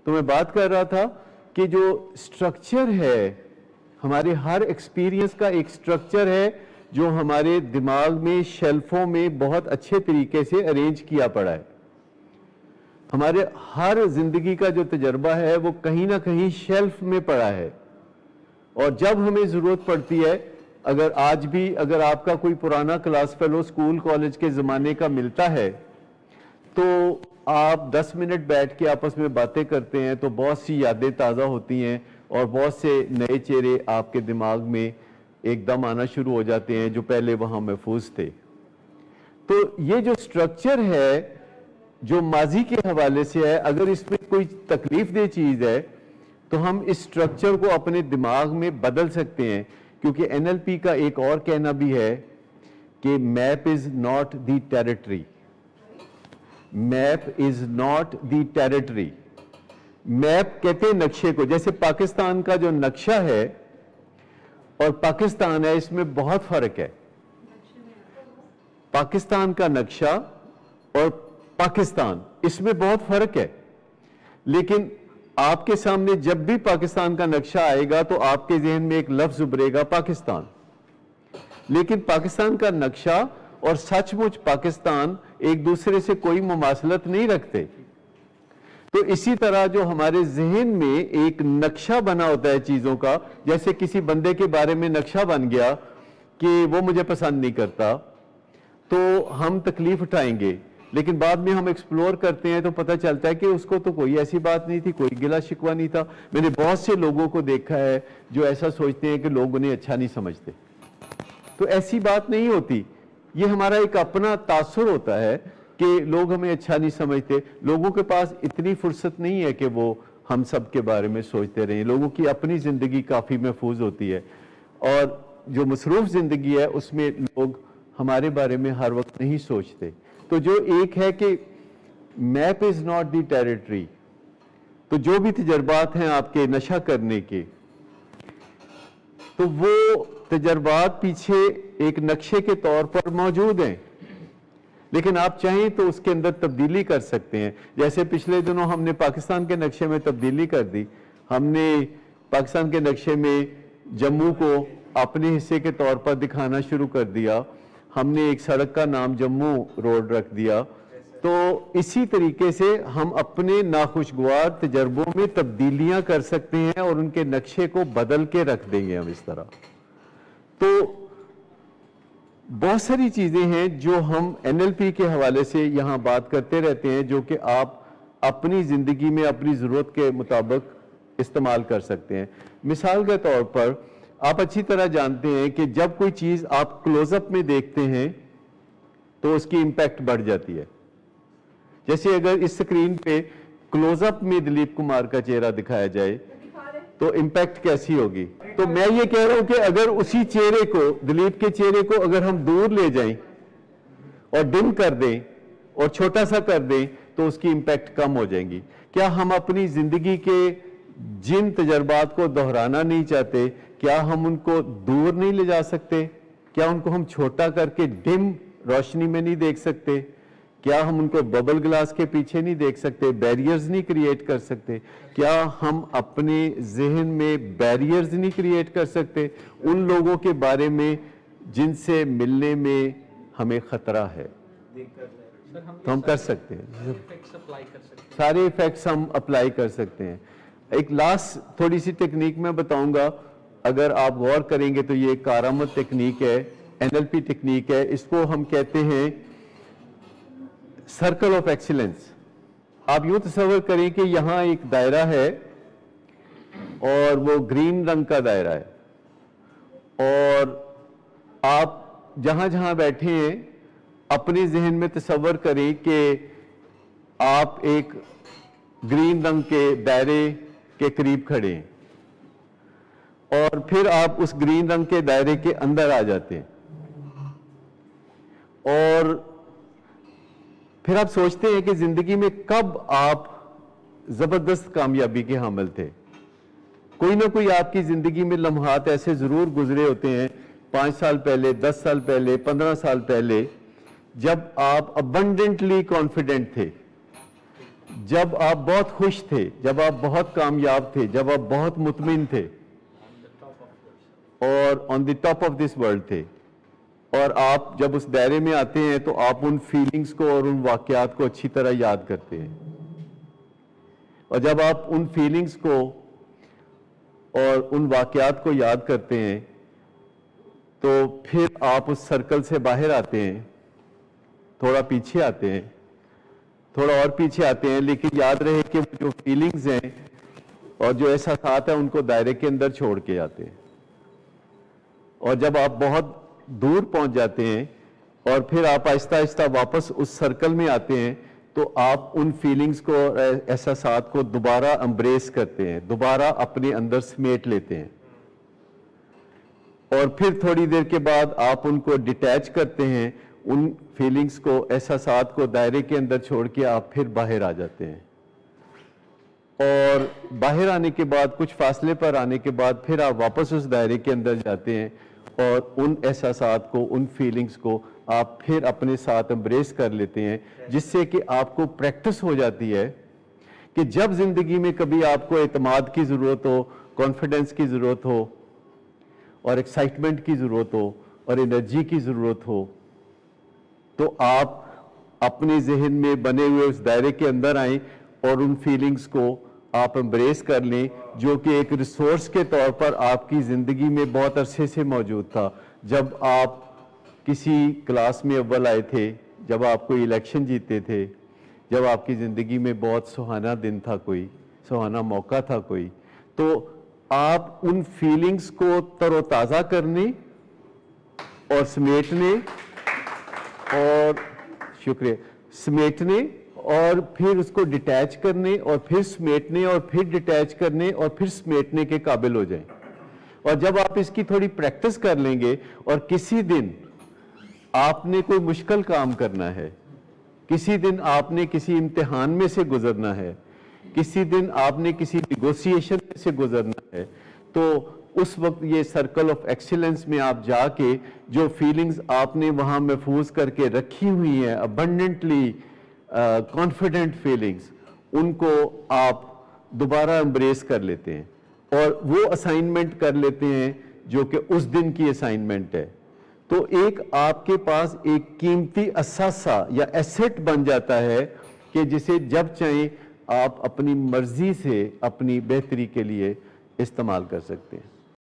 तो मैं बात कर रहा था कि जो स्ट्रक्चर है, हमारे हर एक्सपीरियंस का एक स्ट्रक्चर है जो हमारे दिमाग में शेल्फों में बहुत अच्छे तरीके से अरेंज किया पड़ा है। हमारे हर जिंदगी का जो तजर्बा है वो कहीं ना कहीं शेल्फ में पड़ा है, और जब हमें जरूरत पड़ती है, अगर आज भी अगर आपका कोई पुराना क्लास फेलो स्कूल कॉलेज के ज़माने का मिलता है तो आप 10 मिनट बैठ के आपस में बातें करते हैं तो बहुत सी यादें ताज़ा होती हैं और बहुत से नए चेहरे आपके दिमाग में एकदम आना शुरू हो जाते हैं जो पहले वहाँ महफूज थे। तो ये जो स्ट्रक्चर है जो माजी के हवाले से है, अगर इसमें कोई तकलीफ दे चीज़ है तो हम इस स्ट्रक्चर को अपने दिमाग में बदल सकते हैं, क्योंकि एनएलपी का एक और कहना भी है कि map is not the territory. Map is not the territory. Map कहते हैं नक्शे को। जैसे पाकिस्तान का जो नक्शा है और पाकिस्तान है, इसमें बहुत फर्क है। पाकिस्तान का नक्शा और पाकिस्तान, इसमें बहुत फर्क है। लेकिन आपके सामने जब भी पाकिस्तान का नक्शा आएगा तो आपके जहन में एक लफ्ज उभरेगा पाकिस्तान। लेकिन पाकिस्तान का नक्शा और सचमुच पाकिस्तान एक दूसरे से कोई मुमासलत नहीं रखते। तो इसी तरह जो हमारे जहन में एक नक्शा बना होता है चीजों का, जैसे किसी बंदे के बारे में नक्शा बन गया कि वो मुझे पसंद नहीं करता, तो हम तकलीफ उठाएंगे। लेकिन बाद में हम एक्सप्लोर करते हैं तो पता चलता है कि उसको तो कोई ऐसी बात नहीं थी, कोई गिला शिकवा नहीं था। मैंने बहुत से लोगों को देखा है जो ऐसा सोचते हैं कि लोग उन्हें अच्छा नहीं समझते। तो ऐसी बात नहीं होती। ये हमारा एक अपना तासुर होता है कि लोग हमें अच्छा नहीं समझते। लोगों के पास इतनी फुर्सत नहीं है कि वो हम सब के बारे में सोचते रहें। लोगों की अपनी ज़िंदगी काफ़ी महफूज होती है, और जो मसरूफ़ ज़िंदगी है उसमें लोग हमारे बारे में हर वक्त नहीं सोचते। तो जो एक है कि map is not the territory, तो जो भी तजर्बात हैं आपके नशा करने के, तो वो तजर्बात पीछे एक नक्शे के तौर पर मौजूद हैं, लेकिन आप चाहें तो उसके अंदर तब्दीली कर सकते हैं। जैसे पिछले दिनों हमने पाकिस्तान के नक्शे में तब्दीली कर दी। हमने पाकिस्तान के नक्शे में जम्मू को अपने हिस्से के तौर पर दिखाना शुरू कर दिया। हमने एक सड़क का नाम जम्मू रोड रख दिया। तो इसी तरीके से हम अपने नाखुशगवार तजर्बों में तब्दीलियां कर सकते हैं और उनके नक्शे को बदल के रख देंगे हम इस तरह। तो बहुत सारी चीजें हैं जो हम एनएलपी के हवाले से यहाँ बात करते रहते हैं, जो कि आप अपनी जिंदगी में अपनी जरूरत के मुताबिक इस्तेमाल कर सकते हैं। मिसाल के तौर पर आप अच्छी तरह जानते हैं कि जब कोई चीज आप क्लोजअप में देखते हैं तो उसकी इंपैक्ट बढ़ जाती है। जैसे अगर इस स्क्रीन पे क्लोजअप में दिलीप कुमार का चेहरा दिखाया जाए तो इंपैक्ट कैसी होगी। तो मैं ये कह रहा हूं कि अगर उसी चेहरे को, दिलीप के चेहरे को अगर हम दूर ले जाएं और डिम कर दें और छोटा सा कर दें तो उसकी इंपैक्ट कम हो जाएंगी। क्या हम अपनी जिंदगी के जिन तजर्बात को दोहराना नहीं चाहते, क्या हम उनको दूर नहीं ले जा सकते? क्या उनको हम छोटा करके डिम रोशनी में नहीं देख सकते? क्या हम उनको बबल ग्लास के पीछे नहीं देख सकते? बैरियर्स नहीं क्रिएट कर सकते? क्या हम अपने जहन में बैरियर्स नहीं क्रिएट कर सकते उन लोगों के बारे में जिनसे मिलने में हमें खतरा है? तो हम कर सकते हैं, सारे इफेक्ट्स हम अप्लाई कर सकते हैं। एक लास्ट थोड़ी सी टेक्निक मैं बताऊंगा, अगर आप गौर करेंगे तो ये कारामत टेक्निक है, एनएलपी टेक्निक है। इसको हम कहते हैं सर्कल ऑफ एक्सीलेंस। आप यूं तस्वर करें कि यहां एक दायरा है और वो ग्रीन रंग का दायरा है, और आप जहां जहां बैठे हैं अपने जहन में तस्वर करें कि आप एक ग्रीन रंग के दायरे के करीब खड़े हैं, और फिर आप उस ग्रीन रंग के दायरे के अंदर आ जाते हैं, और फिर आप सोचते हैं कि जिंदगी में कब आप जबरदस्त कामयाबी के हामिल थे। कोई ना कोई आपकी जिंदगी में लम्हात ऐसे जरूर गुजरे होते हैं, 5 साल पहले, 10 साल पहले, 15 साल पहले, जब आप अबंडेंटली कॉन्फिडेंट थे, जब आप बहुत खुश थे, जब आप बहुत कामयाब थे, जब आप बहुत मुतमिन थे और on the top of this world थे, और आप जब उस दायरे में आते हैं तो आप उन फीलिंग्स को और उन वाकयात को अच्छी तरह याद करते हैं। और जब आप उन फीलिंग्स को और उन वाकयात को याद करते हैं तो फिर आप उस सर्कल से बाहर आते हैं, थोड़ा पीछे आते हैं, थोड़ा और पीछे आते हैं, लेकिन याद रहे कि जो फीलिंग्स हैं और जो एहसासात है उनको दायरे के अंदर छोड़ के आते हैं। और जब आप बहुत दूर पहुंच जाते हैं और फिर आप आहिस्ता आहिस्ता वापस उस सर्कल में आते हैं तो आप उन फीलिंग्स को, एहसासात को दोबारा एम्ब्रेस करते हैं, दोबारा अपने अंदर समेट लेते हैं। और फिर थोड़ी देर के बाद आप उनको डिटैच करते हैं, उन फीलिंग्स को, एहसासात को दायरे के अंदर छोड़ के आप फिर बाहर आ जाते हैं। और बाहर आने के बाद, कुछ फासले पर आने के बाद फिर आप वापस उस दायरे के अंदर जाते हैं और उन एहसासात को, उन फीलिंग्स को आप फिर अपने साथ एम्ब्रेस कर लेते हैं, जिससे कि आपको प्रैक्टिस हो जाती है कि जब जिंदगी में कभी आपको एतमाद की ज़रूरत हो, कॉन्फिडेंस की ज़रूरत हो और एक्साइटमेंट की ज़रूरत हो और एनर्जी की ज़रूरत हो, तो आप अपने जहन में बने हुए उस दायरे के अंदर आएं और उन फीलिंग्स को आप एम्ब्रेस कर लें, जो कि एक रिसोर्स के तौर पर आपकी ज़िंदगी में बहुत अरसे से मौजूद था। जब आप किसी क्लास में अव्वल आए थे, जब आप कोई इलेक्शन जीते थे, जब आपकी ज़िंदगी में बहुत सुहाना दिन था, कोई सुहाना मौका था कोई, तो आप उन फीलिंग्स को तरोताज़ा करने और समेटने और शुक्रिया समेटने और फिर उसको डिटैच करने और फिर समेटने और फिर डिटैच करने और फिर समेटने के काबिल हो जाएं। और जब आप इसकी थोड़ी प्रैक्टिस कर लेंगे और किसी दिन आपने कोई मुश्किल काम करना है, किसी दिन आपने किसी इम्तिहान में से गुजरना है, किसी दिन आपने किसी निगोशिएशन से गुजरना है, तो उस वक्त ये सर्कल ऑफ एक्सीलेंस में आप जाके जो फीलिंग्स आपने वहां महफूज करके रखी हुई हैं, अबंडेंटली कॉन्फिडेंट फीलिंग्स, उनको आप दोबारा एम्ब्रेस कर लेते हैं और वो असाइनमेंट कर लेते हैं जो कि उस दिन की असाइनमेंट है। तो एक आपके पास एक कीमती असासा या एसेट बन जाता है कि जिसे जब चाहें आप अपनी मर्जी से अपनी बेहतरी के लिए इस्तेमाल कर सकते हैं।